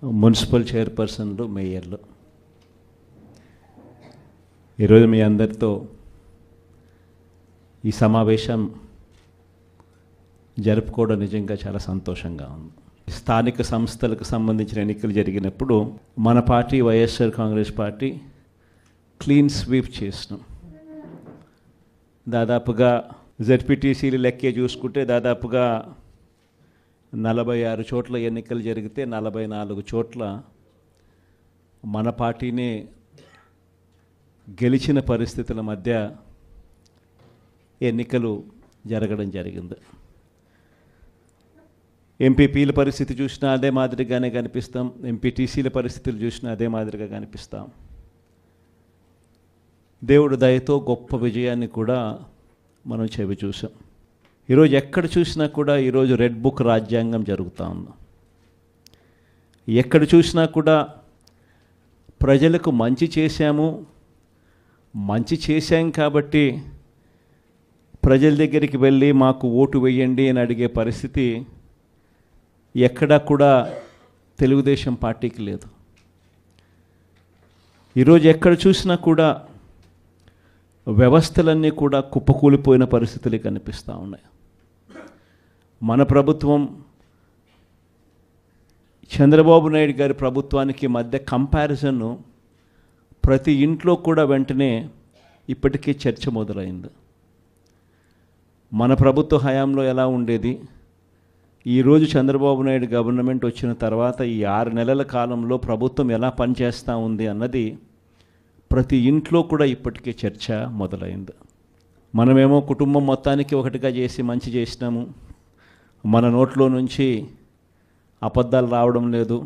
Municipal చైర్పర్సన్లు, మేయర్లు, ఈరోజు మీ అందరితో ఈ సమావేశం జరుపుకోవడం నిజంగా చాలా సంతోషంగా ఉంది. స్థానిక సంస్థలకు సంబంధించిన ఎన్నికలు జరిగినప్పుడు మన party YSR Congress party clean sweep చేసినాం. దాదాపుగా జెడ్పీటీసీలు లెక్కే చూసుకుంటే దాదాపుగా 46 చోట్ల ఎన్నికలు జరిగితే 44 చోట్ల మన పార్టీనే గెలిచిన పరిస్థితుల మధ్య ఎన్నికలు జరగడం జరిగింది. ఎంపీపీల పరిస్థితి చూసినా అదే మాదిరిగానే కనిపిస్తాం, ఎంపీటీసీల పరిస్థితులు చూసినా అదే మాదిరిగా కనిపిస్తాం. దేవుడు దయతో గొప్ప విజయాన్ని కూడా మనం చెవి చూసాం. ఈరోజు ఎక్కడ చూసినా కూడా ఈరోజు రెడ్ బుక్ రాజ్యాంగం జరుగుతూ ఉంది. ఎక్కడ చూసినా కూడా ప్రజలకు మంచి చేశాం కాబట్టి ప్రజల దగ్గరికి వెళ్ళి మాకు ఓటు వేయండి అని అడిగే పరిస్థితి ఎక్కడా కూడా తెలుగుదేశం పార్టీకి లేదు. ఈరోజు ఎక్కడ చూసినా కూడా వ్యవస్థలన్నీ కూడా కుప్పకూలిపోయిన పరిస్థితులు కనిపిస్తూ ఉన్నాయి. మన ప్రభుత్వం చంద్రబాబు నాయుడు గారి ప్రభుత్వానికి మధ్య కంపారిజన్ ప్రతి ఇంట్లో కూడా వెంటనే ఇప్పటికీ చర్చ మొదలైంది. మన ప్రభుత్వ హయాంలో ఎలా ఉండేది, ఈరోజు చంద్రబాబు నాయుడు గవర్నమెంట్ వచ్చిన తర్వాత ఈ 6 నెలల కాలంలో ప్రభుత్వం ఎలా పనిచేస్తూ ఉంది అన్నది ప్రతి ఇంట్లో కూడా ఇప్పటికే చర్చ మొదలైంది. మనమేమో కుటుంబం మొత్తానికి ఒకటిగా చేసి మంచి చేసినాము, మన నోట్లో నుంచి అబద్ధాలు రావడం లేదు,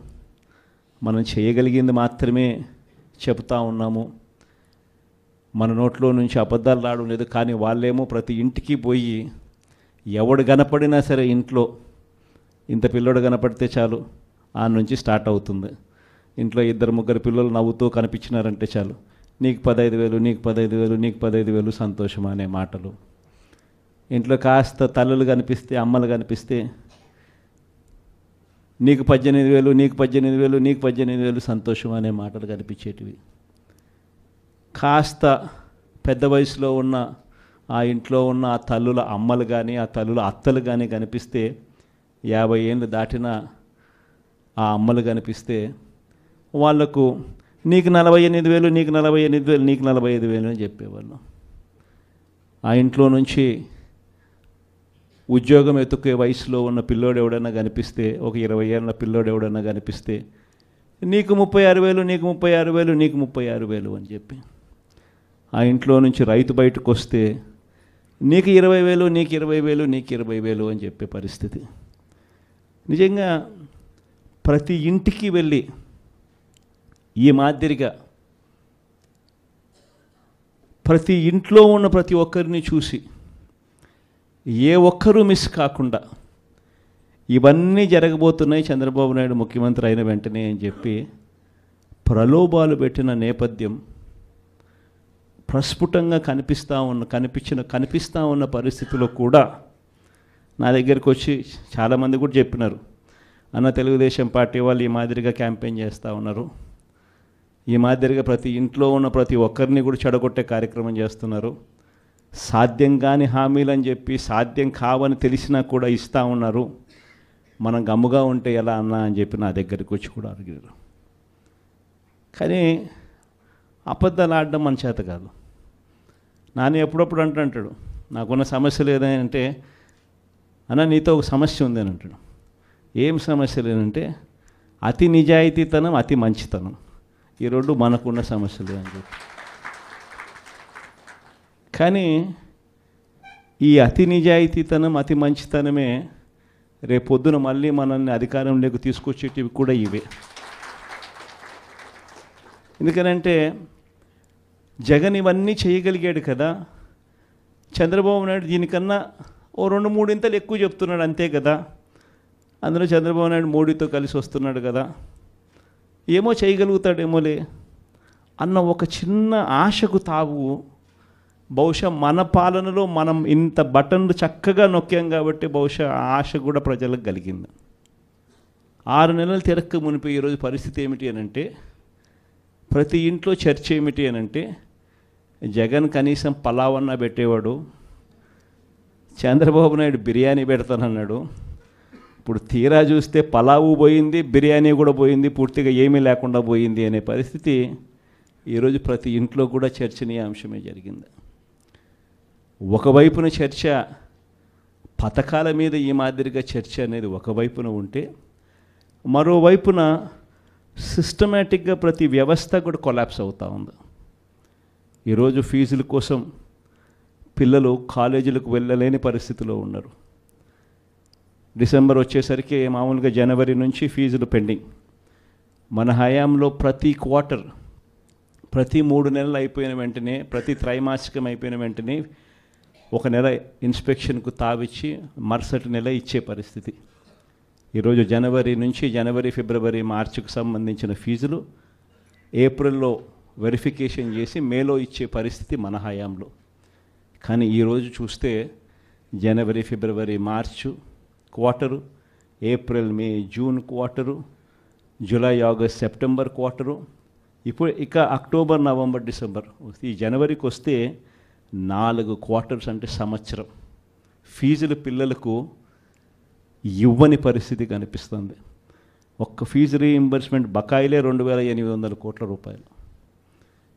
మనం చేయగలిగింది మాత్రమే చెప్తా ఉన్నాము, మన నోట్లో నుంచి అబద్ధాలు రావడం లేదు. కానీ వాళ్ళేమో ప్రతి ఇంటికి పోయి ఎవడు కనపడినా సరే ఇంట్లో ఇంత పిల్లోడు కనపడితే చాలు ఆ నుంచి స్టార్ట్ అవుతుంది. ఇంట్లో 2-3 పిల్లలు నవ్వుతూ కనిపించినారంటే చాలు, నీకు 15,000, నీకు 15,000, నీకు 15,000 సంతోషం అనే మాటలు. ఇంట్లో కాస్త తల్లులు కనిపిస్తే, అమ్మలు కనిపిస్తే నీకు 18,000, నీకు 18,000, నీకు 18,000 సంతోషం అనే మాటలు కనిపించేటివి. కాస్త పెద్ద వయసులో ఉన్న ఆ ఇంట్లో ఉన్న ఆ తల్లుల అమ్మలు కానీ ఆ తల్లుల అత్తలు కానీ కనిపిస్తే, 50 ఏళ్ళు దాటిన ఆ అమ్మలు కనిపిస్తే వాళ్లకు నీకు 48,000, నీకు 48,000, నీకు 45,000 అని చెప్పేవాళ్ళు. ఆ ఇంట్లో నుంచి ఉద్యోగం ఎత్తుకే వయసులో ఉన్న పిల్లోడు ఎవడన్నా కనిపిస్తే, ఒక 20 ఏళ్ళ పిల్లోడు ఎవడన్నా కనిపిస్తే నీకు 36,000, నీకు 36,000, నీకు 36,000 అని చెప్పి, ఆ ఇంట్లో నుంచి రైతు బయటకు వస్తే నీకు 20,000, నీకు 20,000, నీకు 20,000 అని చెప్పే పరిస్థితి. నిజంగా ప్రతి ఇంటికి వెళ్ళి ఈ మాదిరిగా ప్రతి ఇంట్లో ఉన్న ప్రతి ఒక్కరిని చూసి ఏ ఒక్కరూ మిస్ కాకుండా ఇవన్నీ జరగబోతున్నాయి చంద్రబాబు నాయుడు ముఖ్యమంత్రి అయిన వెంటనే అని చెప్పి ప్రలోభాలు పెట్టిన నేపథ్యం ప్రస్ఫుటంగా కనిపిస్తూ ఉన్న పరిస్థితిలో కూడా నా దగ్గరికి వచ్చి చాలామంది కూడా చెప్పినారు, అన్న తెలుగుదేశం పార్టీ వాళ్ళు ఈ మాదిరిగా క్యాంపెయిన్ చేస్తూ ఉన్నారు, ఈ మాదిరిగా ప్రతి ఇంట్లో ఉన్న ప్రతి ఒక్కరిని కూడా చెడగొట్టే కార్యక్రమం చేస్తున్నారు, సాధ్యం కాని హామీలు అని చెప్పి సాధ్యం కావని తెలిసినా కూడా ఇస్తూ ఉన్నారు, మనం గమ్ముగా ఉంటే ఎలా అన్నా అని చెప్పి నా దగ్గరికి వచ్చి కూడా అడిగారు. కానీ అబద్ధాలు ఆడడం మన చేత కాదు. నాని ఎప్పుడప్పుడు అంటాడు, నాకున్న సమస్య లేదంటే, అన్న నీతో ఒక సమస్య ఉంది అని అంటాడు. ఏం సమస్య లేదంటే అతి నిజాయితీతనం, అతి మంచితనం, ఈ రెండు మనకున్న సమస్యలు అని చెప్పి. కానీ ఈ అతి నిజాయితీతనం, అతి మంచితనమే రేపొద్దున మళ్ళీ మనల్ని అధికారంలోకి తీసుకొచ్చేటివి కూడా ఇవే. ఎందుకనంటే జగన్ ఇవన్నీ చేయగలిగాడు కదా, చంద్రబాబు నాయుడు దీనికన్నా ఓ 2-3 ఇంతలు ఎక్కువ చెప్తున్నాడు అంతే కదా, అందులో చంద్రబాబు నాయుడు మోడీతో కలిసి వస్తున్నాడు కదా, ఏమో చేయగలుగుతాడేమోలే అన్న ఒక చిన్న ఆశకు తావు బహుశా మన పాలనలో మనం ఇంత బటన్లు చక్కగా నొక్కాం కాబట్టి బహుశా ఆశ కూడా ప్రజలకు కలిగింది. 6 నెలలు తిరక్క మునిపి ఈరోజు పరిస్థితి ఏమిటి అని అంటే, ప్రతి ఇంట్లో చర్చ ఏమిటి అని అంటే, జగన్ కనీసం పలావన్నా పెట్టేవాడు, చంద్రబాబు నాయుడు బిర్యానీ పెడతానన్నాడు. ఇప్పుడు తీరా చూస్తే పలావు పోయింది, బిర్యానీ కూడా పోయింది, పూర్తిగా ఏమీ లేకుండా పోయింది అనే పరిస్థితి ఈరోజు ప్రతి ఇంట్లో కూడా చర్చనీయాంశమే జరిగింది. ఒకవైపున చర్చ, పథకాల మీద ఈ మాదిరిగా చర్చ అనేది ఒకవైపున ఉంటే, మరోవైపున సిస్టమేటిక్గా ప్రతి వ్యవస్థ కూడా కొలాప్స్ అవుతూ ఉంది. ఈరోజు ఫీజుల కోసం పిల్లలు కాలేజీలకు వెళ్ళలేని పరిస్థితిలో ఉన్నారు. డిసెంబర్ వచ్చేసరికి మామూలుగా జనవరి నుంచి ఫీజులు పెండింగ్. మన హయాంలో ప్రతి క్వార్టర్, ప్రతి 3 నెలలు అయిపోయిన వెంటనే, ప్రతి త్రైమాసికం అయిపోయిన వెంటనే ఒక నెల ఇన్స్పెక్షన్కు తావిచ్చి మరుసటి నెల ఇచ్చే పరిస్థితి. ఈరోజు జనవరి నుంచి ఫిబ్రవరి, మార్చికి సంబంధించిన ఫీజులు ఏప్రిల్లో వెరిఫికేషన్ చేసి మేలో ఇచ్చే పరిస్థితి మన హయాంలో. కానీ ఈరోజు చూస్తే జనవరి, ఫిబ్రవరి, March quarter, April, May, June quarter, July, August, September quarter, ఇప్పుడు ఇక అక్టోబర్, నవంబర్, డిసెంబర్. ఈ జనవరికి వస్తే 4 క్వార్టర్స్ అంటే సంవత్సరం ఫీజులు పిల్లలకు ఇవ్వని పరిస్థితి కనిపిస్తుంది. ఒక్క ఫీజు రీయింబర్స్మెంట్ బకాయిలే 2,800 కోట్ల రూపాయలు.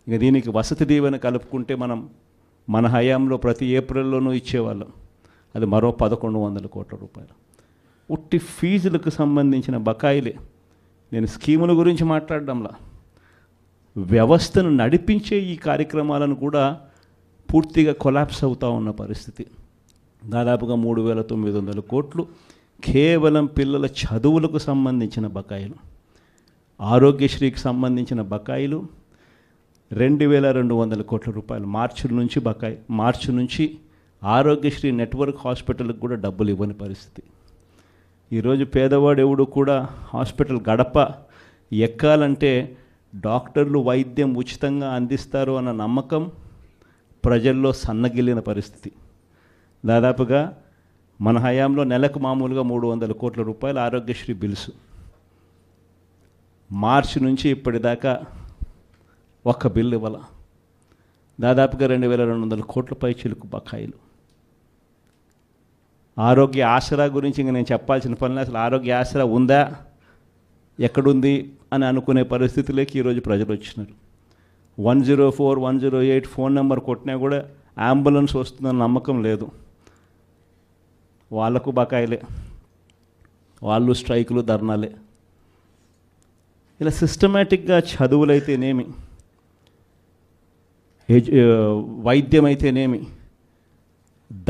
ఇక దీనికి వసతి దీవెన కలుపుకుంటే మన హయాంలో ప్రతి ఏప్రిల్లోనూ ఇచ్చేవాళ్ళం, అది మరో 1,100 కోట్ల రూపాయలు. ఉట్టి ఫీజులకు సంబంధించిన బకాయిలే. నేను స్కీముల గురించి మాట్లాడడంలా, వ్యవస్థను నడిపించే ఈ కార్యక్రమాలను కూడా పూర్తిగా కొలాప్స్ అవుతూ ఉన్న పరిస్థితి. దాదాపుగా 3,900 కోట్లు కేవలం పిల్లల చదువులకు సంబంధించిన బకాయిలు. ఆరోగ్యశ్రీకి సంబంధించిన బకాయిలు 2,200 కోట్ల రూపాయలు మార్చి నుంచి ఆరోగ్యశ్రీ నెట్వర్క్ హాస్పిటల్కి కూడా డబ్బులు ఇవ్వని పరిస్థితి. ఈరోజు పేదవాడు ఎవడు కూడా హాస్పిటల్ గడప ఎక్కాలంటే డాక్టర్లు వైద్యం ఉచితంగా అందిస్తారు అన్న నమ్మకం ప్రజల్లో సన్నగిల్లిన పరిస్థితి. దాదాపుగా మన హయాంలో నెలకు మామూలుగా 300 కోట్ల రూపాయలు ఆరోగ్యశ్రీ బిల్స్. మార్చి నుంచి ఇప్పటిదాకా ఒక్క బిల్లు ఇవ్వాల. దాదాపుగా 2,200 కోట్ల పైచిలకు బకాయిలు. ఆరోగ్య ఆసరా గురించి ఇంక నేను చెప్పాల్సిన పని, అసలు ఆరోగ్య ఆసరా ఉందా, ఎక్కడుంది అని అనుకునే పరిస్థితిలోకి ఈరోజు ప్రజలు వచ్చినారు. 104, 108 ఫోన్ నెంబర్ కొట్టినా కూడా అంబులెన్స్ వస్తుందన్న నమ్మకం లేదు. వాళ్లకు బకాయిలే, వాళ్ళు స్ట్రైకులు, ధర్నాలే. ఇలా సిస్టమేటిక్గా చదువులైతేనేమి, వైద్యం అయితేనేమి,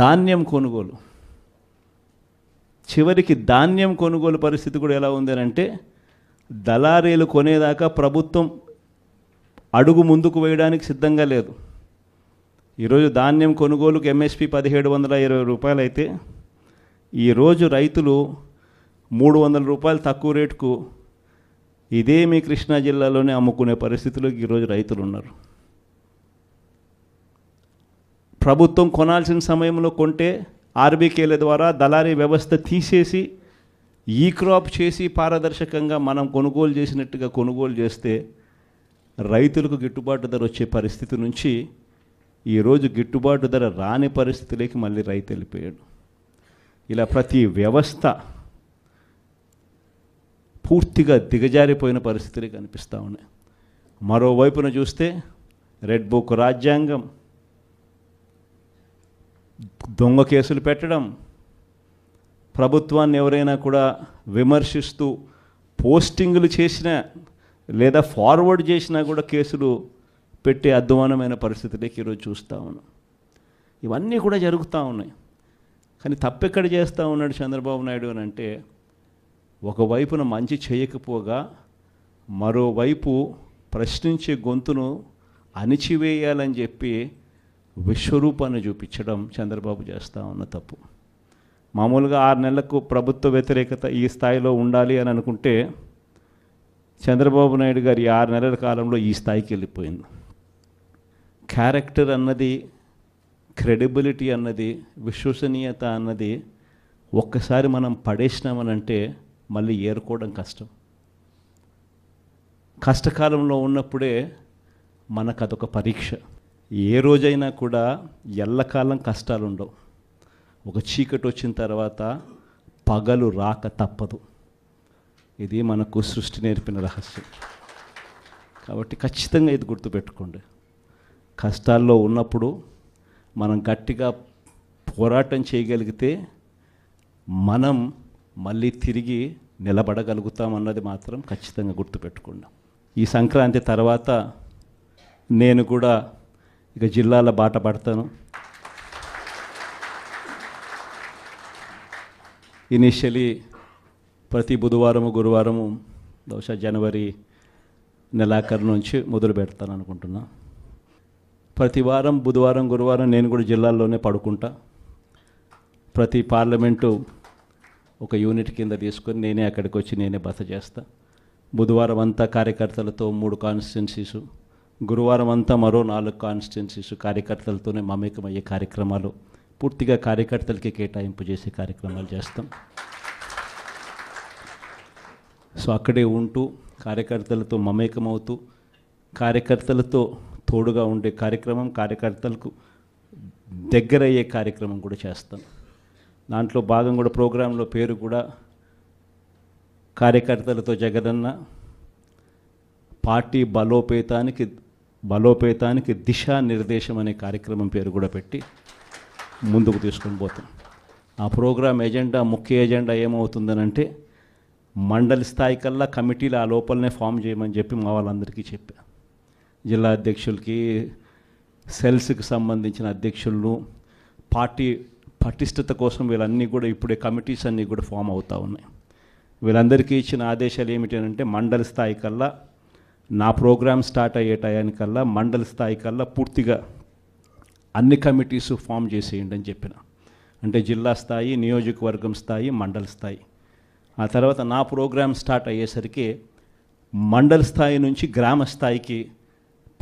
ధాన్యం కొనుగోలు, చివరికి ధాన్యం కొనుగోలు పరిస్థితి కూడా ఎలా ఉంది అంటే, దళారీలు కొనేదాకా ప్రభుత్వం అడుగు ముందుకు వేయడానికి సిద్ధంగా లేదు. ఈరోజు ధాన్యం కొనుగోలుకు ఎంఎస్పి 1,720 రూపాయలు అయితే, ఈరోజు రైతులు 300 రూపాయలు తక్కువ రేటుకు ఇదే మీ కృష్ణా జిల్లాలోనే అమ్ముకునే పరిస్థితిలో ఈరోజు రైతులు ఉన్నారు. ప్రభుత్వం కొనాల్సిన సమయంలో కొంటే ఆర్బీకేల ద్వారా దళారీ వ్యవస్థ తీసేసి ఈ క్రాప్ చేసి పారదర్శకంగా మనం కొనుగోలు చేసినట్టుగా కొనుగోలు చేస్తే రైతులకు గిట్టుబాటు ధర వచ్చే పరిస్థితి నుంచి ఈరోజు గిట్టుబాటు ధర రాని పరిస్థితిలోకి మళ్ళీ రైతు వెళ్ళిపోయాడు. ఇలా ప్రతి వ్యవస్థ పూర్తిగా దిగజారిపోయిన పరిస్థితులు కనిపిస్తూ ఉన్నాయి. మరోవైపున చూస్తే రెడ్ బుక్ రాజ్యాంగం, దొంగ కేసులు పెట్టడం, ప్రభుత్వాన్ని ఎవరైనా కూడా విమర్శిస్తూ పోస్టింగులు చేసినా లేదా ఫార్వర్డ్ చేసినా కూడా కేసులు పెట్టే అధ్వానమైన పరిస్థితులకి ఈరోజు చూస్తూ ఉన్నాం. ఇవన్నీ కూడా జరుగుతూ ఉన్నాయి. కానీ తప్పెక్కడ చేస్తూ ఉన్నాడు చంద్రబాబు నాయుడు అని అంటే, ఒకవైపున మంచి చేయకపోగా మరోవైపు ప్రశ్నించే గొంతును అణిచివేయాలని చెప్పి విశ్వరూపాన్ని చూపించడం చంద్రబాబు చేస్తూ ఉన్న తప్పు. మామూలుగా 6 నెలలకు ప్రభుత్వ వ్యతిరేకత ఈ స్థాయిలో ఉండాలి అని అనుకుంటే, చంద్రబాబు నాయుడు గారు ఈ 6 నెలల కాలంలో ఈ స్థాయికి వెళ్ళిపోయింది. క్యారెక్టర్ అన్నది, క్రెడిబిలిటీ అన్నది, విశ్వసనీయత అన్నది ఒక్కసారి మనం పడేసినామనంటే మళ్ళీ ఏరుకోవడం కష్టం. కష్టకాలంలో ఉన్నప్పుడే మనకు అదొక పరీక్ష. ఏ రోజైనా కూడా ఎల్లకాలం కష్టాలు ఉండవు. ఒక చీకటి వచ్చిన తర్వాత పగలు రాక తప్పదు. ఇది మనకు సృష్టి నేర్పిన రహస్యం. కాబట్టి ఖచ్చితంగా ఇది గుర్తుపెట్టుకోండి. కష్టాల్లో ఉన్నప్పుడు మనం గట్టిగా పోరాటం చేయగలిగితే మనం మళ్ళీ తిరిగి నిలబడగలుగుతామన్నది మాత్రం ఖచ్చితంగా గుర్తుపెట్టుకోండి. ఈ సంక్రాంతి తర్వాత నేను కూడా ఇక జిల్లాల బాట పడతాను. ఇనిషియలీ ప్రతి బుధవారము గురువారము బహుశా జనవరి నెలాఖరు నుంచి మొదలు పెడతాను అనుకుంటున్నా. ప్రతి వారం బుధవారం గురువారం నేను కూడా జిల్లాల్లోనే పడుకుంటా. ప్రతి పార్లమెంటు ఒక యూనిట్ కింద తీసుకొని నేనే అక్కడికి వచ్చి నేనే బస చేస్తా. బుధవారం అంతా కార్యకర్తలతో 3 కాన్స్టిట్యున్సీసు, గురువారం అంతా మరో 4 కాన్స్టిట్యున్సీసు కార్యకర్తలతోనే మమేకమయ్యే కార్యక్రమాలు, పూర్తిగా కార్యకర్తలకి కేటాయింపు చేసే కార్యక్రమాలు చేస్తాం. సో అక్కడే ఉంటూ కార్యకర్తలతో మమేకమవుతూ కార్యకర్తలతో తోడుగా ఉండే కార్యక్రమం, కార్యకర్తలకు దగ్గరయ్యే కార్యక్రమం కూడా చేస్తాం. దాంట్లో భాగం కూడా ప్రోగ్రాంలో పేరు కూడా కార్యకర్తలతో జగనన్న పార్టీ బలోపేతానికి దిశానిర్దేశం అనే కార్యక్రమం పేరు కూడా పెట్టి ముందుకు తీసుకొని పోతాం. ఆ ప్రోగ్రాం ఎజెండా, ముఖ్య ఎజెండా ఏమవుతుందనంటే మండలి స్థాయి కల్లా కమిటీలు ఆ లోపలనే ఫామ్ చేయమని చెప్పి మా వాళ్ళందరికీ చెప్పా. జిల్లా అధ్యక్షులకి, సెల్స్కి సంబంధించిన అధ్యక్షులను, పార్టీ పటిష్టత కోసం వీళ్ళన్నీ కూడా ఇప్పుడే కమిటీస్ అన్నీ కూడా ఫామ్ అవుతూ ఉన్నాయి. వీళ్ళందరికీ ఇచ్చిన ఆదేశాలు ఏమిటి అంటే మండలి స్థాయి కల్లా, నా ప్రోగ్రామ్ స్టార్ట్ అయ్యే టయానికల్లా మండలి స్థాయి కల్లా పూర్తిగా అన్ని కమిటీస్ ఫామ్ చేసేయండి అని చెప్పిన. అంటే జిల్లా స్థాయి, నియోజకవర్గం స్థాయి, మండలి స్థాయి. ఆ తర్వాత నా ప్రోగ్రామ్ స్టార్ట్ అయ్యేసరికి మండల స్థాయి నుంచి గ్రామ స్థాయికి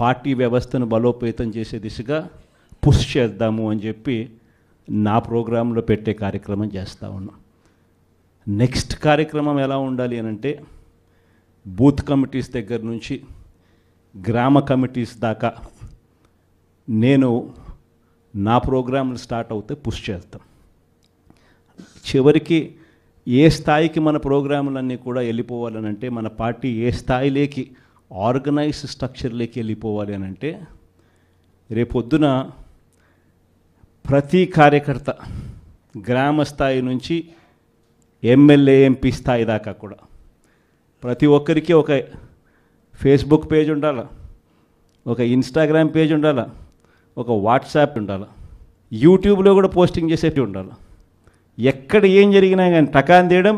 పార్టీ వ్యవస్థను బలోపేతం చేసే దిశగా పుష్ చేద్దాము అని చెప్పి నా ప్రోగ్రాంలో పెట్టే కార్యక్రమం చేస్తూ ఉన్నాం. నెక్స్ట్ కార్యక్రమం ఎలా ఉండాలి అని అంటే బూత్ కమిటీస్ దగ్గర నుంచి గ్రామ కమిటీస్ దాకా నేను నా ప్రోగ్రాంలు స్టార్ట్ అవుతే పుష్ చేస్తాం. చివరికి ఏ స్థాయికి మన ప్రోగ్రాములన్నీ కూడా వెళ్ళిపోవాలని అంటే, మన పార్టీ ఏ స్థాయిలోకి ఆర్గనైజ్ స్ట్రక్చర్లోకి వెళ్ళిపోవాలి అని అంటే, రేపొద్దున ప్రతి కార్యకర్త గ్రామ స్థాయి నుంచి ఎమ్మెల్యే, ఎంపీ స్థాయి దాకా కూడా ప్రతి ఒక్కరికి ఒక ఫేస్బుక్ పేజ్ ఉండాలి, ఒక ఇన్స్టాగ్రామ్ పేజ్ ఉండాలి, ఒక వాట్సాప్ ఉండాలి, యూట్యూబ్లో కూడా పోస్టింగ్ చేసేవి ఉండాలి. ఎక్కడ ఏం జరిగినా కానీ టకాన్ తీయడం,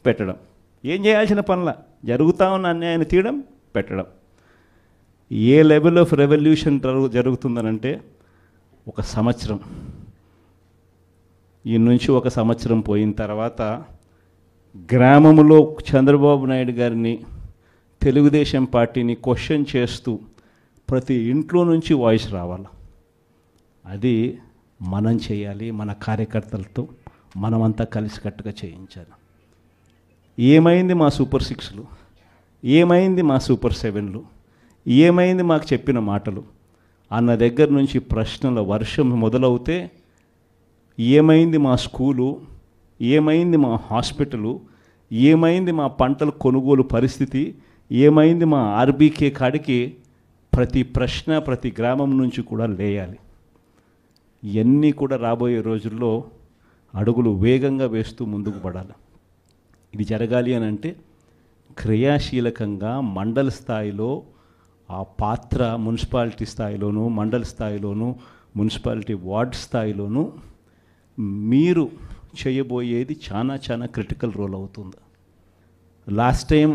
పెట్టడం, ఏం చేయాల్సిన పనుల జరుగుతూ ఉన్న అన్యాయాన్ని తీయడం, పెట్టడం. ఏ లెవెల్ ఆఫ్ రెవల్యూషన్ జరుగుతుందనంటే ఒక సంవత్సరం, ఈ నుంచి ఒక సంవత్సరం పోయిన తర్వాత గ్రామంలో చంద్రబాబు నాయుడు గారిని, తెలుగుదేశం పార్టీని క్వశ్చన్ చేస్తూ ప్రతి ఇంట్లో నుంచి వాయిస్ రావాలి. అది మనం చేయాలి, మన కార్యకర్తలతో మనమంతా కలిసికట్టుగా చేయించాలి. ఏమైంది మా సూపర్ 6లు, ఏమైంది మా సూపర్ 7లు, ఏమైంది మాకు చెప్పిన మాటలు అన్న దగ్గర నుంచి ప్రశ్నల వర్షం మొదలవుతే, ఏమైంది మా స్కూలు, ఏమైంది మా హాస్పిటలు, ఏమైంది మా పంటల కొనుగోలు పరిస్థితి, ఏమైంది మా ఆర్బీకే కాడికి ప్రతి ప్రశ్న ప్రతి గ్రామం నుంచి కూడా లేయాలి. ఇవన్నీ కూడా రాబోయే రోజుల్లో అడుగులు వేగంగా వేస్తూ ముందుకు పడాలి. ఇది జరగాలి అని అంటే క్రియాశీలకంగా మండల స్థాయిలో ఆ పాత్ర, మున్సిపాలిటీ స్థాయిలోనూ, మండల స్థాయిలోనూ, మున్సిపాలిటీ వార్డ్ స్థాయిలోనూ మీరు చేయబోయేది చాలా చాలా క్రిటికల్ రోల్ అవుతుంది. లాస్ట్ టైం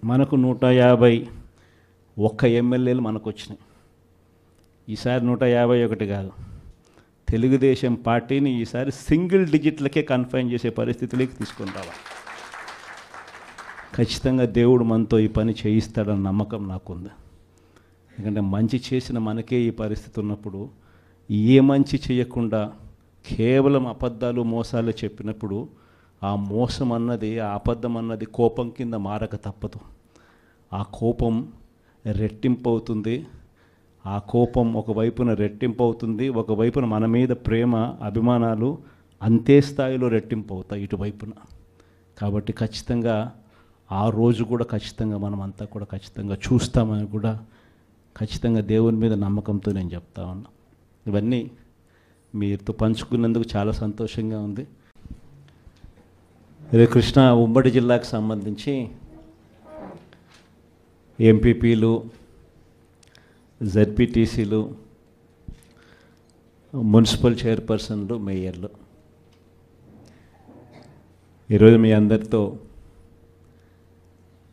మనకు 151 ఎమ్మెల్యేలు మనకు వచ్చినాయి. ఈసారి 151 కాదు, తెలుగుదేశం పార్టీని ఈసారి సింగిల్ డిజిట్లకే కన్ఫైన్ చేసే పరిస్థితిలోకి తీసుకొని రావాలి. ఖచ్చితంగా దేవుడు మనతో ఈ పని చేయిస్తాడన్న నమ్మకం నాకుంది. ఎందుకంటే మంచి చేసిన మనకే ఈ పరిస్థితి ఉన్నప్పుడు, ఏ మంచి చేయకుండా కేవలం అబద్ధాలు, మోసాలు చెప్పినప్పుడు ఆ మోసం అన్నది, ఆ అబద్ధం అన్నది కోపం కింద మారక తప్పదు. ఆ కోపం రెట్టింపు అవుతుంది. ఆ కోపం ఒకవైపున రెట్టింపు అవుతుంది, ఒకవైపున మన మీద ప్రేమ అభిమానాలు అంతే స్థాయిలో రెట్టింపు అవుతాయి ఇటువైపున. కాబట్టి ఖచ్చితంగా ఆ రోజు కూడా ఖచ్చితంగా మనం అంతా కూడా ఖచ్చితంగా చూస్తామని కూడా ఖచ్చితంగా దేవుని మీద నమ్మకంతో నేను చెప్తా ఉన్నా. ఇవన్నీ మీతో పంచుకున్నందుకు చాలా సంతోషంగా ఉంది. ఇదే కృష్ణా ఉమ్మడి జిల్లాకు సంబంధించి ఎంపీపీలు, జెడ్పీటీసీలు, మున్సిపల్ చైర్పర్సన్లు, మేయర్లు, ఈరోజు మీ అందరితో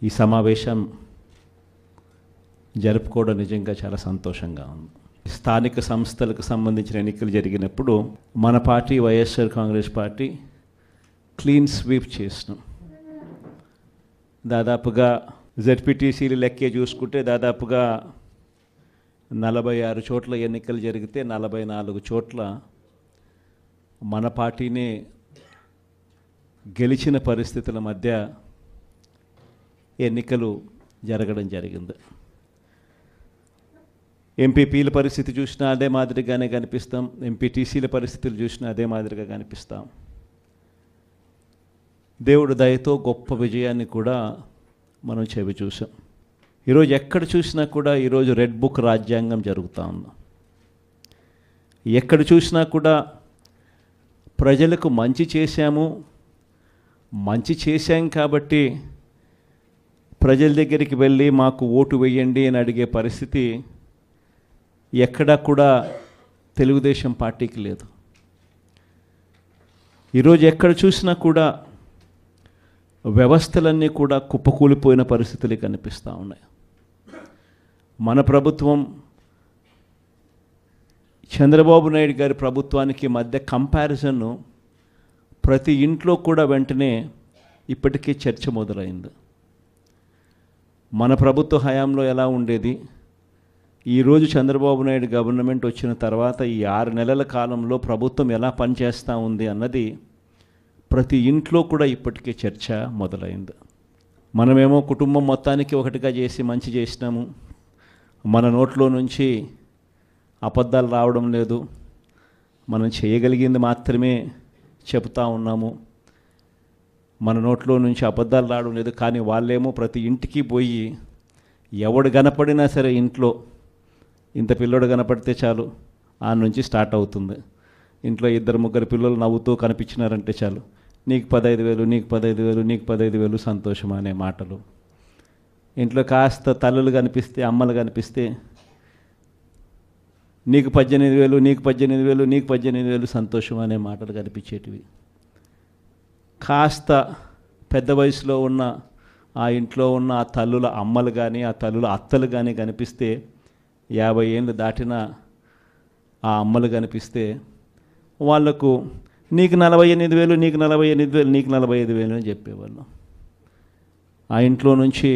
ఈ సమావేశం జరుపుకోవడం నిజంగా చాలా సంతోషంగా ఉంది. స్థానిక సంస్థలకు సంబంధించిన ఎన్నికలు జరిగినప్పుడు మన party YSR Congress party clean sweep చేసినాం. దాదాపుగా జెడ్పీటీసీలు లెక్కే చూసుకుంటే దాదాపుగా 46 చోట్ల ఎన్నికలు జరిగితే 44 చోట్ల మన పార్టీనే గెలిచిన పరిస్థితుల మధ్య ఎన్నికలు జరగడం జరిగింది. ఎంపీపీల పరిస్థితి చూసినా అదే మాదిరిగానే కనిపిస్తాం, ఎంపీటీసీల పరిస్థితులు చూసినా అదే మాదిరిగా కనిపిస్తాం. దేవుడు దయతో గొప్ప విజయాన్ని కూడా మనం చెవి చూసాం. ఈరోజు ఎక్కడ చూసినా కూడా ఈరోజు రెడ్ బుక్ రాజ్యాంగం జరుగుతూ ఉంది. ఎక్కడ చూసినా కూడా ప్రజలకు మంచి చేశాం కాబట్టి ప్రజల దగ్గరికి వెళ్ళి మాకు ఓటు వేయండి అని అడిగే పరిస్థితి ఎక్కడా కూడా తెలుగుదేశం పార్టీకి లేదు. ఈరోజు ఎక్కడ చూసినా కూడా వ్యవస్థలన్నీ కూడా కుప్పకూలిపోయిన పరిస్థితులు కనిపిస్తూ ఉన్నాయి. మన ప్రభుత్వం చంద్రబాబు నాయుడు గారి ప్రభుత్వానికి మధ్య కంపారిజన్ ప్రతి ఇంట్లో కూడా వెంటనే ఇప్పటికే చర్చ మొదలైంది. మన ప్రభుత్వ హయాంలో ఎలా ఉండేది, ఈరోజు చంద్రబాబు నాయుడు గవర్నమెంట్ వచ్చిన తర్వాత ఈ 6 నెలల కాలంలో ప్రభుత్వం ఎలా పనిచేస్తూ ఉంది అన్నది ప్రతి ఇంట్లో కూడా ఇప్పటికే చర్చ మొదలైంది. మనమేమో కుటుంబం మొత్తానికి ఒకటిగా చేసి మంచి చేసినాము, మన నోట్లో నుంచి అబద్ధాలు రావడం లేదు, మనం చేయగలిగింది మాత్రమే చెప్తా ఉన్నాము, మన నోట్లో నుంచి అబద్ధాలు రావడం లేదు. కానీ వాళ్ళేమో ప్రతి ఇంటికి పోయి ఎవడు కనపడినా సరే ఇంట్లో ఇంత పిల్లోడు కనపడితే చాలు ఆ నుంచి స్టార్ట్ అవుతుంది. ఇంట్లో 2-3 పిల్లలు నవ్వుతూ కనిపించినారంటే చాలు, నీకు 15,000, నీకు 15,000, నీకు 15,000 సంతోషం అనే మాటలు. ఇంట్లో కాస్త తల్లులు కనిపిస్తే, అమ్మలు కనిపిస్తే నీకు 18,000, నీకు 18,000, నీకు 18,000 సంతోషం అనే మాటలు కనిపించేటివి. కాస్త పెద్ద వయసులో ఉన్న ఆ ఇంట్లో ఉన్న ఆ తల్లుల అమ్మలు కానీ ఆ తల్లుల అత్తలు కానీ కనిపిస్తే, 50 ఏళ్ళు దాటిన ఆ అమ్మలు కనిపిస్తే వాళ్లకు నీకు 48,000, నీకు 48,000, నీకు 45,000 అని చెప్పేవాళ్ళు. ఆ ఇంట్లో నుంచి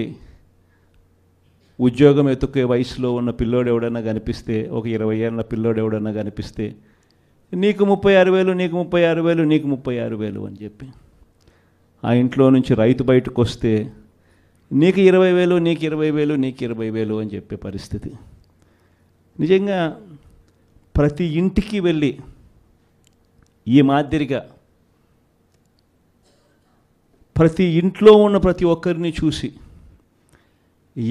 ఉద్యోగం ఎత్తుకే వయసులో ఉన్న పిల్లోడు ఎవడన్నా కనిపిస్తే, ఒక 20 ఏళ్ళ పిల్లోడు ఎవడన్నా కనిపిస్తే నీకు 36,000, నీకు 36,000, నీకు 36,000 అని చెప్పి. ఆ ఇంట్లో నుంచి రైతు బయటకు వస్తే నీకు 20,000, నీకు 20,000, నీకు 20,000 అని చెప్పే పరిస్థితి. నిజంగా ప్రతి ఇంటికి వెళ్ళి ఈ మాదిరిగా ప్రతి ఇంట్లో ఉన్న ప్రతి ఒక్కరిని చూసి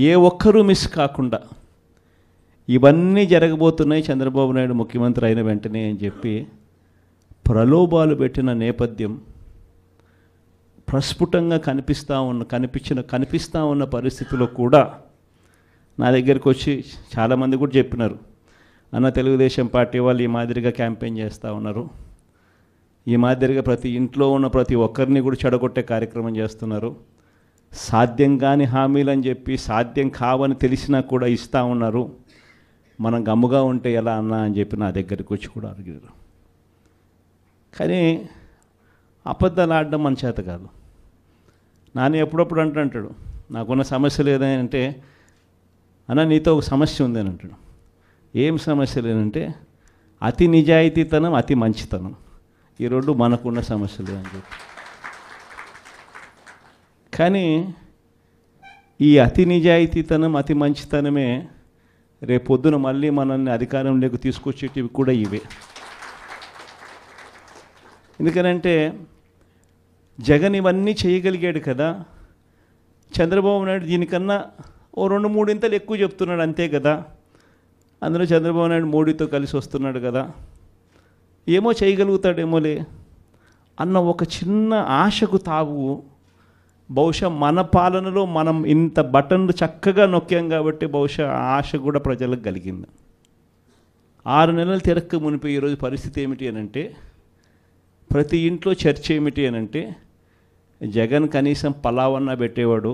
ఏ ఒక్కరూ మిస్ కాకుండా ఇవన్నీ జరగబోతున్నాయి చంద్రబాబు నాయుడు ముఖ్యమంత్రి అయిన వెంటనే అని చెప్పి ప్రలోభాలు పెట్టిన నేపథ్యం ప్రస్ఫుటంగా కనిపిస్తూ ఉన్న పరిస్థితిలో కూడా నా దగ్గరికి వచ్చి చాలామంది కూడా చెప్పినారు, అన్న తెలుగుదేశం పార్టీ వాళ్ళు ఈ మాదిరిగా క్యాంపెయిన్ చేస్తూ ఉన్నారు, ఈ మాదిరిగా ప్రతి ఇంట్లో ఉన్న ప్రతి ఒక్కరిని కూడా చెడగొట్టే కార్యక్రమం చేస్తున్నారు, సాధ్యం కాని హామీలు అని చెప్పి సాధ్యం కావని తెలిసినా కూడా ఇస్తూ ఉన్నారు, మనం గమ్ముగా ఉంటే ఎలా అన్నా అని చెప్పి నా దగ్గరికి వచ్చి కూడా అడిగారు. కానీ అబద్ధాలు ఆడడం మన చేత కాదు. నాని ఎప్పుడప్పుడు అంటాడు, నాకున్న సమస్య లేదంటే, అన్న నీతో ఒక సమస్య ఉంది అని అంటాడు. ఏం సమస్య లేదంటే అతి నిజాయితీతనం, అతి మంచితనం, ఈ రెండు మనకున్న సమస్యలు అని చెప్పి. కానీ ఈ అతి నిజాయితీతనం, అతి మంచితనమే రేపొద్దున మళ్ళీ మనల్ని అధికారంలోకి తీసుకొచ్చేటివి కూడా ఇవే. ఎందుకనంటే జగన్ ఇవన్నీ చేయగలిగాడు కదా, చంద్రబాబు నాయుడు దీనికన్నా ఓ 2-3 ఇంతలు ఎక్కువ చెప్తున్నాడు అంతే కదా. అందులో చంద్రబాబు నాయుడు మోడీతో కలిసి వస్తున్నాడు కదా, ఏమో చేయగలుగుతాడేమోలే అన్న ఒక చిన్న ఆశకు తావు బహుశా మన పాలనలో మనం ఇంత బటన్లు చక్కగా నొక్కాం కాబట్టి బహుశా ఆశ కూడా ప్రజలకు కలిగింది. 6 నెలలు తిరక్క మునిపి ఈరోజు పరిస్థితి ఏమిటి అనంటే, ప్రతి ఇంట్లో చర్చ ఏమిటి అనంటే, జగన్ కనీసం పలావన్నా పెట్టేవాడు,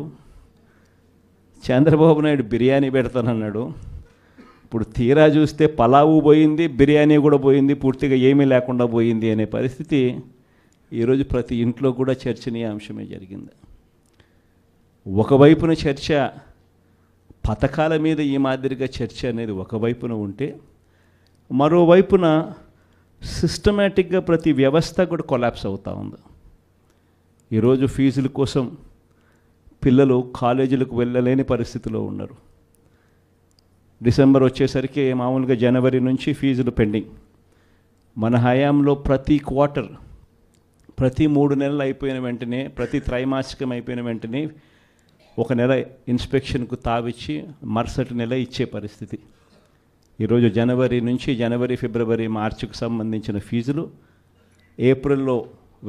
చంద్రబాబు నాయుడు బిర్యానీ పెడతానన్నాడు. ఇప్పుడు తీరా చూస్తే పలావు పోయింది, బిర్యానీ కూడా పోయింది, పూర్తిగా ఏమీ లేకుండా పోయింది అనే పరిస్థితి ఈరోజు ప్రతి ఇంట్లో కూడా చర్చనీయాంశమే జరిగింది. ఒకవైపున చర్చ పథకాల మీద ఈ మాదిరిగా చర్చ అనేది ఒకవైపున ఉంటే, మరోవైపున సిస్టమేటిక్గా ప్రతి వ్యవస్థ కూడా కొలాప్స్ అవుతూ ఉంది. ఈరోజు ఫీజుల కోసం పిల్లలు కాలేజీలకు వెళ్ళలేని పరిస్థితిలో ఉన్నారు. డిసెంబర్ వచ్చేసరికి మామూలుగా జనవరి నుంచి ఫీజులు పెండింగ్. మన హయాంలో ప్రతి క్వార్టర్, ప్రతి 3 నెలలు అయిపోయిన వెంటనే, ప్రతి త్రైమాసికం అయిపోయిన వెంటనే ఒక నెల ఇన్స్పెక్షన్కు తావిచ్చి మరుసటి నెల ఇచ్చే పరిస్థితి. ఈరోజు జనవరి నుంచి ఫిబ్రవరి, మార్చికి సంబంధించిన ఫీజులు ఏప్రిల్లో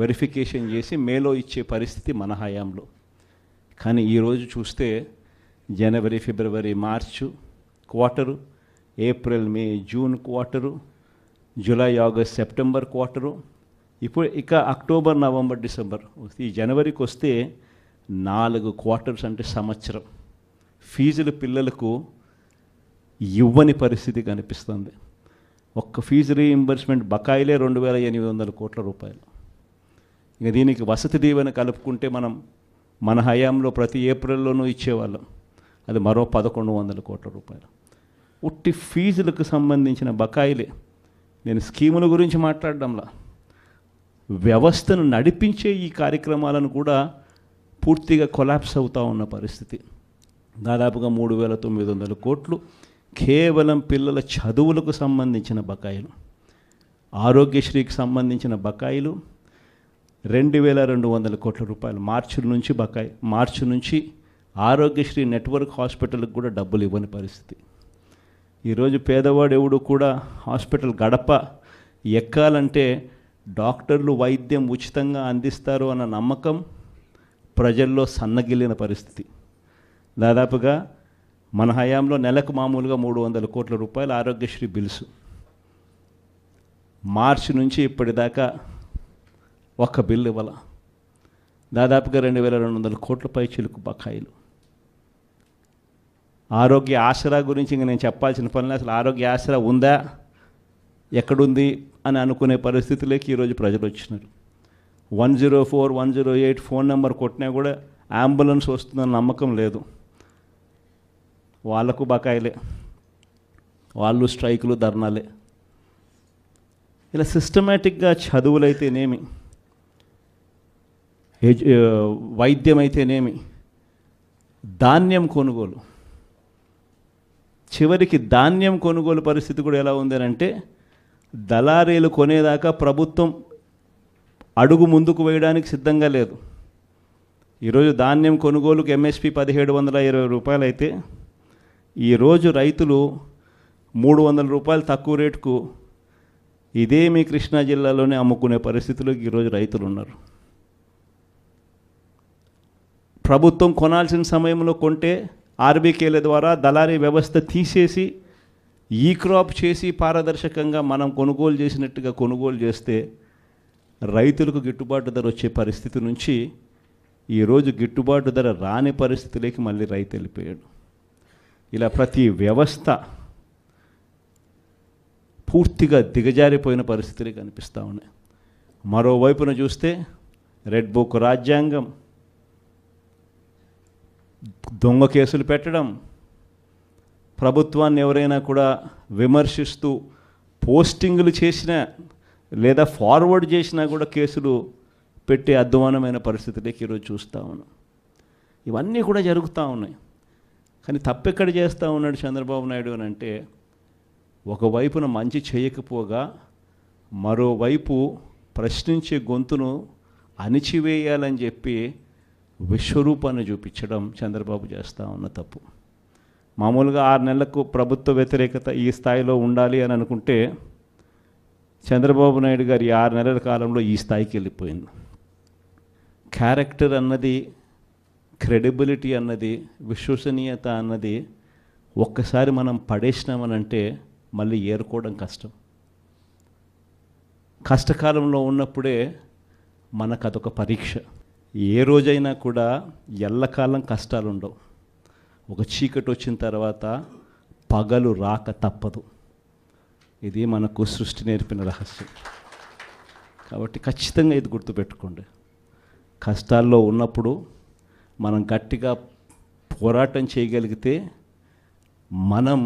వెరిఫికేషన్ చేసి మేలో ఇచ్చే పరిస్థితి మన హయాంలో. కానీ ఈరోజు చూస్తే జనవరి, ఫిబ్రవరి, March quarter, April, May, June quarter, July, August, September quarter, ఇప్పుడు ఇక అక్టోబర్, నవంబర్, డిసెంబర్. ఈ జనవరికి వస్తే 4 క్వార్టర్స్ అంటే సంవత్సరం ఫీజులు పిల్లలకు ఇవ్వని పరిస్థితి కనిపిస్తుంది. ఒక్క ఫీజు రీయింబర్స్మెంట్ బకాయిలే 2,800 కోట్ల రూపాయలు. ఇక దీనికి వసతి దీవెన కలుపుకుంటే మన హయాంలో ప్రతి ఏప్రిల్లోనూ ఇచ్చేవాళ్ళం, అది మరో 1,100 కోట్ల రూపాయలు. ఉట్టి ఫీజులకు సంబంధించిన బకాయిలే. నేను స్కీముల గురించి మాట్లాడడంలా, వ్యవస్థను నడిపించే ఈ కార్యక్రమాలను కూడా పూర్తిగా కొలాప్స్ అవుతూ ఉన్న పరిస్థితి. దాదాపుగా 3,900 కోట్లు కేవలం పిల్లల చదువులకు సంబంధించిన బకాయిలు. ఆరోగ్యశ్రీకి సంబంధించిన బకాయిలు 2,200 కోట్ల రూపాయలు మార్చి నుంచి ఆరోగ్యశ్రీ నెట్వర్క్ హాస్పిటల్కి కూడా డబ్బులు ఇవ్వని పరిస్థితి. ఈరోజు పేదవాడు ఎవడు కూడా హాస్పిటల్ గడప ఎక్కాలంటే డాక్టర్లు వైద్యం ఉచితంగా అందిస్తారు అన్న నమ్మకం ప్రజల్లో సన్నగిల్లిన పరిస్థితి. దాదాపుగా మన హయాంలో నెలకు మామూలుగా 300 కోట్ల రూపాయలు ఆరోగ్యశ్రీ బిల్సు. మార్చి నుంచి ఇప్పటిదాకా ఒక్క బిల్లు ఇవ్వాల. దాదాపుగా 2,200 కోట్ల పైచిలకు బకాయిలు. ఆరోగ్య ఆసరా గురించి ఇంక నేను చెప్పాల్సిన పనిలే. అసలు ఆరోగ్య ఆసరా ఉందా, ఎక్కడుంది అని అనుకునే పరిస్థితులకి ఈరోజు ప్రజలు వచ్చినారు. 104, 108 ఫోన్ నెంబర్ కొట్టినా కూడా అంబులెన్స్ వస్తుందన్న నమ్మకం లేదు. వాళ్లకు బకాయిలే, వాళ్ళు స్ట్రైకులు, ధర్నాలే. ఇలా సిస్టమేటిక్గా చదువులైతేనేమి, వైద్యం అయితేనేమి, ధాన్యం కొనుగోలు, చివరికి ధాన్యం కొనుగోలు పరిస్థితి కూడా ఎలా ఉంది అంటే, దళారీలు కొనేదాకా ప్రభుత్వం అడుగు ముందుకు వేయడానికి సిద్ధంగా లేదు. ఈరోజు ధాన్యం కొనుగోలుకు ఎంఎస్పి 1,720 రూపాయలు అయితే, ఈరోజు రైతులు 300 రూపాయలు తక్కువ రేటుకు ఇదే మీ కృష్ణా జిల్లాలోనే అమ్ముకునే పరిస్థితిలోకి ఈరోజు రైతులు ఉన్నారు. ప్రభుత్వం కొనాల్సిన సమయంలో కొంటే ఆర్బీకేల ద్వారా దళారీ వ్యవస్థ తీసేసి ఈ క్రాప్ చేసి పారదర్శకంగా మనం కొనుగోలు చేసినట్టుగా కొనుగోలు చేస్తే రైతులకు గిట్టుబాటు ధర వచ్చే పరిస్థితి నుంచి ఈరోజు గిట్టుబాటు ధర రాని పరిస్థితిలోకి మళ్ళీ రైతు వెళ్ళిపోయాడు. ఇలా ప్రతి వ్యవస్థ పూర్తిగా దిగజారిపోయిన పరిస్థితులు కనిపిస్తూ ఉన్నాయి. మరోవైపున చూస్తే రెడ్ బుక్ రాజ్యాంగం, దొంగ కేసులు పెట్టడం, ప్రభుత్వాన్ని ఎవరైనా కూడా విమర్శిస్తూ పోస్టింగులు చేసినా లేదా ఫార్వర్డ్ చేసినా కూడా కేసులు పెట్టే అధ్వానమైన పరిస్థితులకి ఈరోజు చూస్తూ ఉన్నాం. ఇవన్నీ కూడా జరుగుతూ ఉన్నాయి. కానీ తప్పెక్కడ చేస్తూ ఉన్నాడు చంద్రబాబు నాయుడు అని అంటే, ఒకవైపున మంచి చేయకపోగా మరోవైపు ప్రశ్నించే గొంతును అణిచివేయాలని చెప్పి విశ్వరూపాన్ని చూపించడం చంద్రబాబు చేస్తూ ఉన్న తప్పు. మామూలుగా 6 నెలలకు ప్రభుత్వ వ్యతిరేకత ఈ స్థాయిలో ఉండాలి అని అనుకుంటే చంద్రబాబు నాయుడు గారి 6 నెలల కాలంలో ఈ స్థాయికి వెళ్ళిపోయింది. క్యారెక్టర్ అన్నది, క్రెడిబిలిటీ అన్నది, విశ్వసనీయత అన్నది ఒక్కసారి మనం పడేసినామనంటే మళ్ళీ ఏరుకోవడం కష్టం. కష్టకాలంలో ఉన్నప్పుడే మనకు అదొక పరీక్ష. ఏ రోజైనా కూడా ఎల్లకాలం కష్టాలు ఉండవు. ఒక చీకటి వచ్చిన తర్వాత పగలు రాక తప్పదు. ఇది మనకు సృష్టి నేర్పిన రహస్యం. కాబట్టి ఖచ్చితంగా ఇది గుర్తుపెట్టుకోండి. కష్టాల్లో ఉన్నప్పుడు మనం గట్టిగా పోరాటం చేయగలిగితే మనం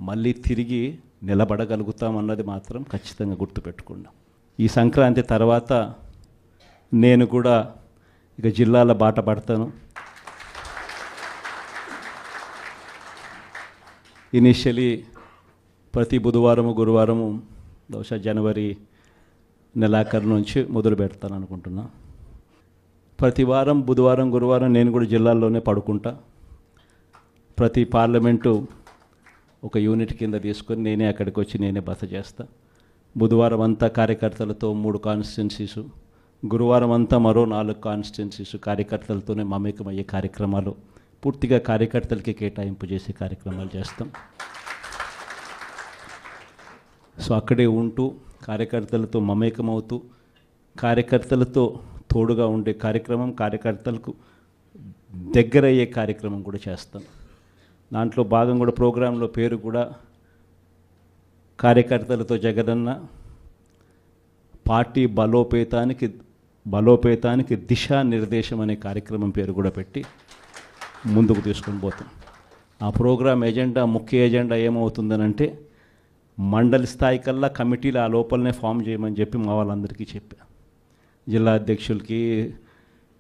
మళ్ళీ తిరిగి నిలబడగలుగుతామన్నది మాత్రం ఖచ్చితంగా గుర్తుపెట్టుకోండి. ఈ సంక్రాంతి తర్వాత నేను కూడా ఇక జిల్లాల బాట పడతాను. ఇనిషియలీ ప్రతి బుధవారము గురువారము బహుశా జనవరి నెలాఖరు నుంచి మొదలు పెడతాను అనుకుంటున్నా. ప్రతి వారం బుధవారం గురువారం నేను కూడా జిల్లాల్లోనే పడుకుంటా. ప్రతి పార్లమెంటు ఒక యూనిట్ కింద తీసుకొని నేనే అక్కడికి వచ్చి నేనే బస చేస్తా. బుధవారం అంతా కార్యకర్తలతో 3 కాన్స్టిట్యున్సీసు, గురువారం అంతా మరో 4 కాన్స్టిట్యున్సీసు కార్యకర్తలతోనే మమేకమయ్యే కార్యక్రమాలు, పూర్తిగా కార్యకర్తలకి కేటాయింపు చేసే కార్యక్రమాలు చేస్తాం. సో అక్కడే ఉంటూ కార్యకర్తలతో మమేకమవుతూ కార్యకర్తలతో తోడుగా ఉండే కార్యక్రమం, కార్యకర్తలకు దగ్గరయ్యే కార్యక్రమం కూడా చేస్తాం. దాంట్లో భాగం కూడా ప్రోగ్రాంలో పేరు కూడా కార్యకర్తలతో జగనన్న పార్టీ బలోపేతానికి దిశానిర్దేశం అనే కార్యక్రమం పేరు కూడా పెట్టి ముందుకు తీసుకొని పోతాం. ఆ ప్రోగ్రాం ఎజెండా, ముఖ్య ఎజెండా ఏమవుతుందనంటే మండలి స్థాయి కల్లా కమిటీలు ఆ లోపలనే ఫామ్ చేయమని చెప్పి మా వాళ్ళందరికీ చెప్పా. జిల్లా అధ్యక్షులకి,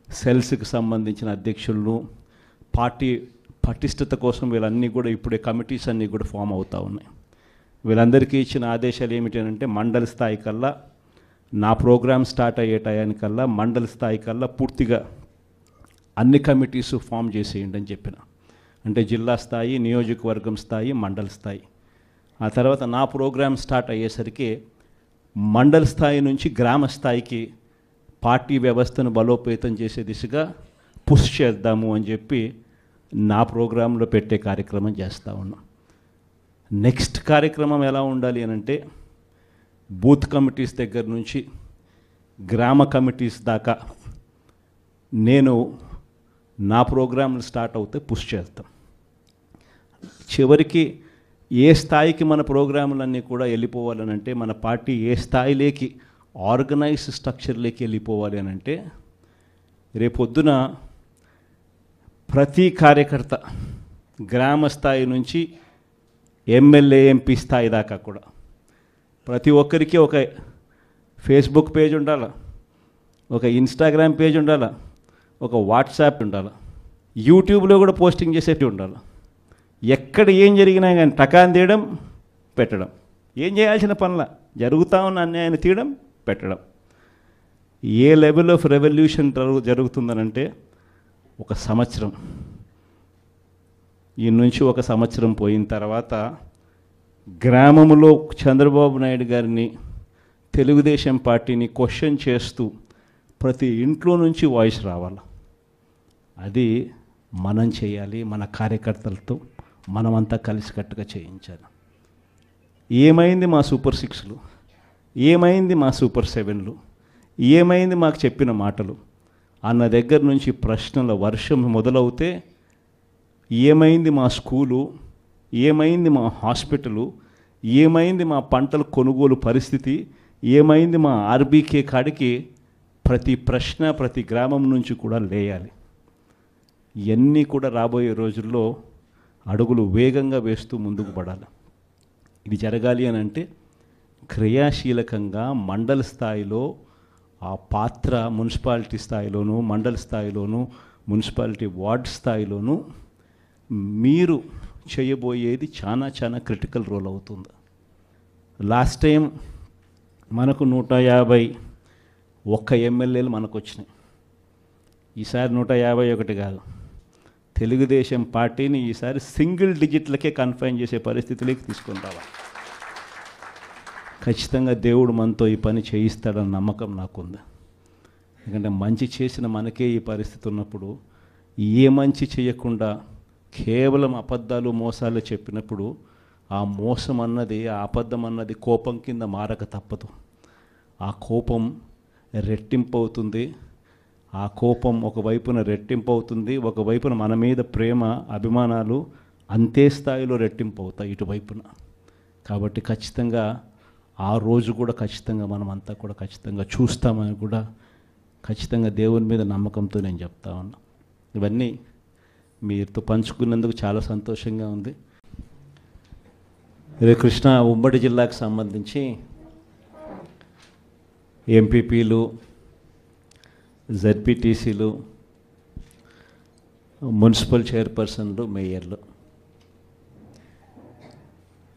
సెల్స్కి సంబంధించిన అధ్యక్షులను, పార్టీ పటిష్టత కోసం వీళ్ళన్నీ కూడా ఇప్పుడే కమిటీస్ అన్నీ కూడా ఫామ్ అవుతూ ఉన్నాయి. వీళ్ళందరికీ ఇచ్చిన ఆదేశాలు ఏమిటంటే మండలి స్థాయి కల్లా, నా ప్రోగ్రాం స్టార్ట్ అయ్యే టయానికల్లా మండలి స్థాయి కల్లా పూర్తిగా అన్ని కమిటీస్ ఫామ్ చేసేయండి అని చెప్పిన. అంటే జిల్లా స్థాయి, నియోజకవర్గం స్థాయి, మండలి స్థాయి. ఆ తర్వాత నా ప్రోగ్రాం స్టార్ట్ అయ్యేసరికి మండలి స్థాయి నుంచి గ్రామ స్థాయికి పార్టీ వ్యవస్థను బలోపేతం చేసే దిశగా పుష్ చేద్దాము అని చెప్పి నా ప్రోగ్రాంలో పెట్టే కార్యక్రమం చేస్తూ ఉన్నాం. నెక్స్ట్ కార్యక్రమం ఎలా ఉండాలి అని అంటే బూత్ కమిటీస్ దగ్గర నుంచి గ్రామ కమిటీస్ దాకా నేను నా ప్రోగ్రాంలు స్టార్ట్ అవుతే పుష్ చేస్తాం. చివరికి ఏ స్థాయికి మన ప్రోగ్రాములన్నీ కూడా వెళ్ళిపోవాలనంటే, మన పార్టీ ఏ స్థాయిలోకి ఆర్గనైజ్ స్ట్రక్చర్లోకి వెళ్ళిపోవాలి అని అంటే, రేపొద్దున ప్రతి కార్యకర్త గ్రామ స్థాయి నుంచి ఎమ్మెల్యే, ఎంపీ స్థాయి దాకా కూడా ప్రతి ఒక్కరికి ఒక ఫేస్బుక్ పేజ్ ఉండాలి, ఒక ఇన్స్టాగ్రామ్ పేజ్ ఉండాలి, ఒక వాట్సాప్ ఉండాలి, యూట్యూబ్లో కూడా పోస్టింగ్ చేసేవి ఉండాలి. ఎక్కడ ఏం జరిగినా కానీ టకాన్ తీయడం, పెట్టడం, ఏం చేయాల్సిన పనుల జరుగుతూ ఉన్న అన్యాయాన్ని తీయడం, పెట్టడం. ఏ లెవెల్ ఆఫ్ రెవల్యూషన్ జరుగుతుందనంటే ఒక సంవత్సరం, ఈ నుంచి ఒక సంవత్సరం పోయిన తర్వాత గ్రామంలో చంద్రబాబు నాయుడు గారిని, తెలుగుదేశం పార్టీని క్వశ్చన్ చేస్తూ ప్రతి ఇంట్లో నుంచి వాయిస్ రావాలి. అది మనం చేయాలి. మన కార్యకర్తలతో మనమంతా కలిసికట్టుగా చేయించాలి. ఏమైంది మా సూపర్ 6లు, ఏమైంది మా సూపర్ 7లు, ఏమైంది మాకు చెప్పిన మాటలు అన్న దగ్గర నుంచి ప్రశ్నల వర్షం మొదలవుతే, ఏమైంది మా స్కూలు, ఏమైంది మా హాస్పిటలు, ఏమైంది మా పంటల కొనుగోలు పరిస్థితి, ఏమైంది మా ఆర్బీకే కాడికి ప్రతి ప్రశ్న ప్రతి గ్రామం నుంచి కూడా లేయాలి. ఇవన్నీ కూడా రాబోయే రోజుల్లో అడుగులు వేగంగా వేస్తూ ముందుకు పడాలి. ఇది జరగాలి అని అంటే క్రియాశీలకంగా మండల స్థాయిలో ఆ పాత్ర, మున్సిపాలిటీ స్థాయిలోనూ మండల స్థాయిలోనూ మున్సిపాలిటీ వార్డ్ స్థాయిలోనూ మీరు చేయబోయేది చాలా చాలా క్రిటికల్ రోల్ అవుతుంది. లాస్ట్ టైం మనకు 151 ఎమ్మెల్యేలు మనకు వచ్చినాయి. ఈసారి 151 కాదు, తెలుగుదేశం పార్టీని ఈసారి సింగిల్ డిజిట్లకే కన్ఫైన్ చేసే పరిస్థితిలోకి తీసుకొని రావాలి. ఖచ్చితంగా దేవుడు మనతో ఈ పని చేయిస్తాడన్న నమ్మకం నాకుంది. ఎందుకంటే మంచి చేసిన మనకే ఈ పరిస్థితి ఉన్నప్పుడు ఏ మంచి చేయకుండా కేవలం అబద్ధాలు మోసాలు చెప్పినప్పుడు ఆ మోసం అన్నది, ఆ అబద్ధం అన్నది కోపం కింద మారక తప్పదు. ఆ కోపం రెట్టింపు అవుతుంది. ఆ కోపం ఒకవైపున రెట్టింపు అవుతుంది, ఒకవైపున మన మీద ప్రేమ అభిమానాలు అంతే స్థాయిలో రెట్టింపు అవుతాయి ఇటువైపున. కాబట్టి ఖచ్చితంగా ఆ రోజు కూడా ఖచ్చితంగా మనం అంతా కూడా ఖచ్చితంగా చూస్తామని కూడా ఖచ్చితంగా దేవుని మీద నమ్మకంతో నేను చెప్తా ఉన్నా. ఇవన్నీ మీతో పంచుకున్నందుకు చాలా సంతోషంగా ఉంది. ఇది కృష్ణా ఉమ్మడి జిల్లాకు సంబంధించి ఎంపీపీలు, జెడ్పీటీసీలు, మున్సిపల్ చైర్పర్సన్లు, మేయర్లు,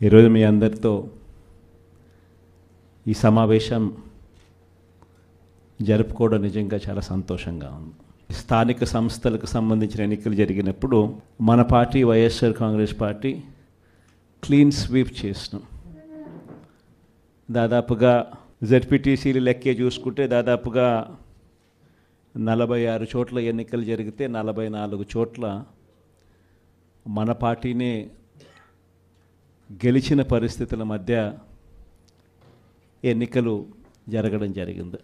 ఈరోజు మీ అందరితో ఈ సమావేశం జరుపుకోవడం నిజంగా చాలా సంతోషంగా ఉంది. స్థానిక సంస్థలకు సంబంధించిన ఎన్నికలు జరిగినప్పుడు మన party YSR Congress party clean sweep చేసినాం. దాదాపుగా జెడ్పీటీసీలు లెక్కే చూసుకుంటే దాదాపుగా 46 చోట్ల ఎన్నికలు జరిగితే 44 చోట్ల మన పార్టీనే గెలిచిన పరిస్థితుల మధ్య ఎన్నికలు జరగడం జరిగింది.